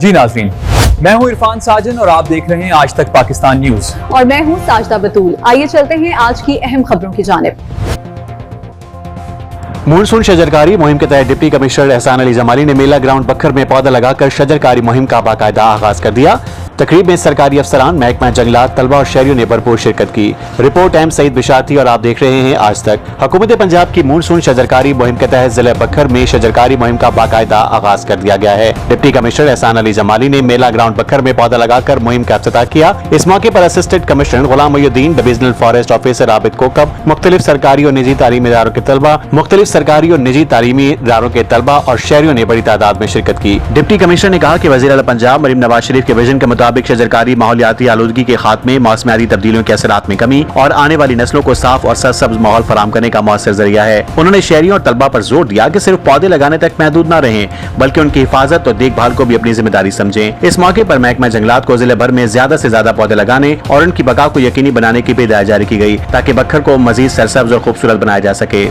जी नाज़रीन, मैं हूं इरफान साजन और आप देख रहे हैं आज तक पाकिस्तान न्यूज। और मैं हूं साजदा बतूल। आइए चलते हैं आज की अहम खबरों की जानिब। मानसून शजरकारी मुहिम के तहत डिप्टी कमिश्नर एहसान अली जमाली ने मेला ग्राउंड बखर में पौधा लगाकर शजरकारी मुहिम का बाकायदा आगाज कर दिया। तकरीब में सरकारी अफसरान, महकमा जंगलात, तलबा और शहरियों ने भरपूर शिरकत की। रिपोर्ट एम सईद बिशाती और आप देख रहे हैं आज तक। हुकूमत पंजाब की मानसून शजरकारी मुहिम के तहत जिले बखर में शजरकारी मुहिम का बाकायदा आगाज कर दिया गया है। डिप्टी कमिश्नर एहसान अली जमाली ने मेला ग्राउंड बखर में पौधा लगाकर मुहिम का इफ्तिताह किया। इस मौके पर assistant commissioner Ghulam Mohiuddin, divisional forest officer Abid Kokab, मुख्तलिफ सरकारी और निजी तालीमी इदारों के तलबा, मुख्तलिफ सरकारी और निजी तालीमी इदारों के तलबा और शहरियों ने बड़ी तादाद में शिरकत की। डिप्टी कमिश्नर ने कहा कि वज़ीर आला पंजाब मरीम नवाज शरीफ के विजन के मुताबिक शजरकारी माहौलियाती आलूदगी के खात्मे, मौसमियाती तब्दीलियों के असरात में कमी और आने वाली नस्लों को साफ और सरसब्ज माहौल फराहम करने का मौसर जरिया है। उन्होंने शहरियों और तलबा पर जोर दिया कि सिर्फ पौधे लगाने तक महदूद न रहें, बल्कि उनकी हिफाजत और देखभाल को भी अपनी जिम्मेदारी समझें। इस मौके पर महकमा जंगलात को जिले भर में ज्यादा से ज्यादा पौधे लगाने और उनकी बका को यकीनी बनाने की भी हिदायत जारी की गई, ताकि बखर को मजीद सरसब्ज और खूबसूरत बनाया जा सके।